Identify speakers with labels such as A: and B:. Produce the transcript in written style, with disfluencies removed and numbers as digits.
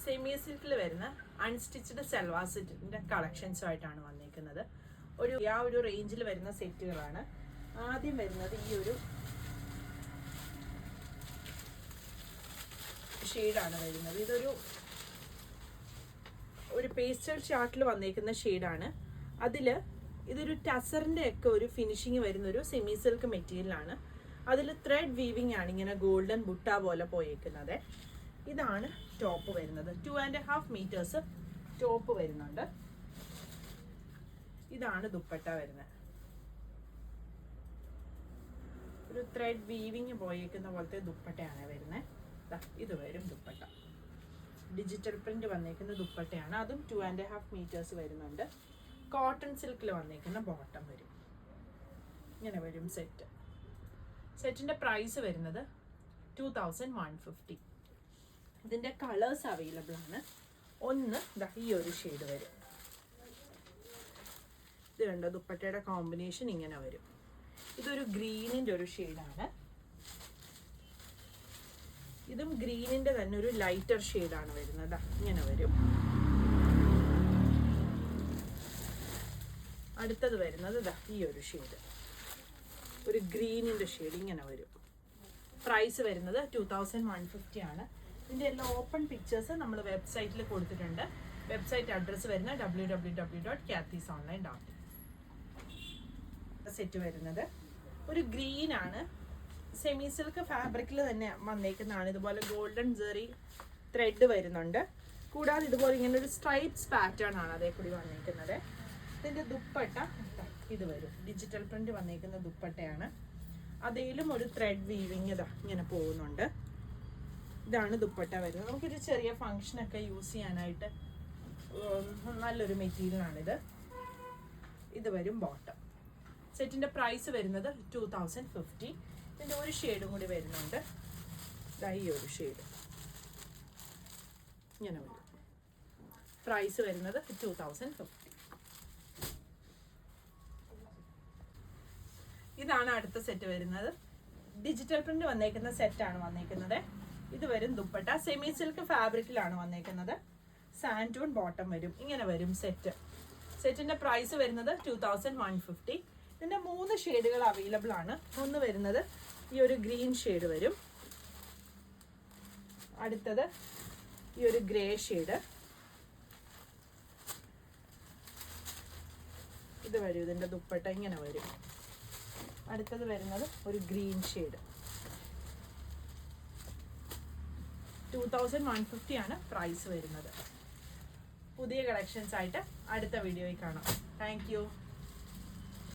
A: Semi സിൽക്കിൽ വരുന്ന unstitched salwar സെറ്റിന്റെ കളക്ഷൻസുമായിട്ടാണ് വന്നിരിക്കുന്നത്. ഒരു റേഞ്ചിൽ വരുന്ന സെറ്റുകളാണ്. ആദ്യം വരുന്നത് ഈ ഒരു ഷെയ്ഡാണ് വരുന്നത്. ഇതൊരു പേസ്റ്റൽ ഷാർട്ടിൽ വന്നിരിക്കുന്ന ഷെയ്ഡാണ്. ഇതൊരു ടസറിന്റെ ഒക്കെ ഒരു ഫിനിഷിങ് വരുന്ന ഒരു സെമി സിൽക്ക് മെറ്റീരിയലാണ്. അതിൽ ത്രെഡ് വീവിങ് ആണ് ഇങ്ങനെ ഗോൾഡൻ ബുട്ട പോലെ പോയേക്കുന്നത്. ഇതാണ് ടോപ്പ് വരുന്നത്. 2.5 മീറ്റേഴ്സ് ടോപ്പ് വരുന്നുണ്ട്. ഇതാണ് ദുപ്പട്ട വരുന്നത്. ഒരു ത്രെഡ് വീവിങ് പോയേക്കുന്ന പോലത്തെ ദുപ്പട്ടയാണ് വരുന്നത്. ഇത് വരും ദുപ്പട്ട. ഡിജിറ്റൽ പ്രിന്റ് വന്നേക്കുന്ന ദുപ്പട്ടയാണ്. അതും 2.5 മീറ്റേഴ്സ് വരുന്നുണ്ട്. കോട്ടൺ സിൽക്കിൽ വന്നേക്കുന്ന ബോട്ടം വരും. ഇങ്ങനെ വരും സെറ്റിന്റെ പ്രൈസ് വരുന്നത് 2150. ഇതിന്റെ കളേഴ്സ് അവൈലബിൾ ആണ്. ഒന്ന് ഈ ഒരു ഷെയ്ഡ് വരും. ഇത് കണ്ടോ, ദുപ്പട്ടയുടെ കോമ്പിനേഷൻ ഇങ്ങനെ വരും. ഇതൊരു ഗ്രീനിന്റെ ഒരു ഷെയ്ഡാണ്. ഇതും ഗ്രീനിന്റെ തന്നെ ഒരു ലൈറ്റർ ഷെയ്ഡാണ് വരുന്നത്. ഇങ്ങനെ വരും. അടുത്തത് വരുന്നത് ഈ ഒരു ഷെയ്ഡ്, ഒരു ഗ്രീനിന്റെ ഷെയ്ഡ് ഇങ്ങനെ വരും. പ്രൈസ് വരുന്നത് 2150 ആണ്. ഇതിന്റെ എല്ലാ ഓപ്പൺ പിക്ചേഴ്സ് നമ്മൾ വെബ്സൈറ്റിൽ കൊടുത്തിട്ടുണ്ട്. വെബ്സൈറ്റ് അഡ്രസ്സ് വരുന്നത് www.kathysonline.in. സെറ്റ് വരുന്നത് ഒരു ഗ്രീൻ ആണ്. സെമി സിൽക്ക് ഫാബ്രിക്കിൽ തന്നെ വന്നേക്കുന്നതാണ്. ഇതുപോലെ ഗോൾഡൻ ജെറി ത്രെഡ് വരുന്നുണ്ട്. കൂടാതെ ഇതുപോലെ ഇങ്ങനെ ഒരു സ്ട്രൈപ്സ് പാറ്റേൺ ആണ് അതേ കൂടി വന്നേക്കുന്നത്. ഇതിന്റെ ദുപ്പട്ട ഇത് വരും. ഡിജിറ്റൽ പ്രിന്റ് വന്നേക്കുന്ന ദുപ്പട്ടയാണ്. അതേലും ഒരു ത്രെഡ് വീവിങ് ഇങ്ങനെ പോകുന്നുണ്ട്. ഇതാണ് ദുപ്പട്ട വരുന്നത്. നമുക്കൊരു ചെറിയ ഫംഗ്ഷനൊക്കെ യൂസ് ചെയ്യാനായിട്ട് നല്ലൊരു മെറ്റീരിയലാണിത്. ഇത് വരും ബോട്ടം. സെറ്റിന്റെ പ്രൈസ് വരുന്നത് 2050. ഇതിന്റെ ഒരു ഷെയ്ഡും കൂടി വരുന്നുണ്ട്. ഈ ഒരു ഷെയ്ഡ് ഇങ്ങനെ വരും. പ്രൈസ് വരുന്നത് 2050. ഇതാണ് അടുത്ത സെറ്റ് വരുന്നത്. ഡിജിറ്റൽ പ്രിന്റ് വന്നേക്കുന്ന സെറ്റാണ് വന്നേക്കുന്നത്. ഇത് വരും ദുപ്പട്ട. സെമി സിൽക്ക് ഫാബ്രിക്കിലാണ് വന്നേക്കുന്നത്. സാൻഡൂൺ ബോട്ടം വരും. ഇങ്ങനെ വരും സെറ്റിന്റെ പ്രൈസ് വരുന്നത് 2150. ഇതിന്റെ 3 ഷെയ്ഡുകൾ അവൈലബിൾ ആണ്. ഒന്ന് വരുന്നത് ഈ ഒരു ഗ്രീൻ ഷെയ്ഡ് വരും. അടുത്തത് ഈ ഒരു ഗ്രേ ഷെയ്ഡ്. ഇത് വരും. ഇതിന്റെ ദുപ്പട്ട ഇങ്ങനെ വരും. അടുത്തത് വരുന്നത് ഒരു ഗ്രീൻ ഷെയ്ഡ്. 2150 ആണ് പ്രൈസ് വരുന്നത്. പുതിയ കളക്ഷൻസ് ആയിട്ട് അടുത്ത വീഡിയോയിൽ കാണാം. Thank you.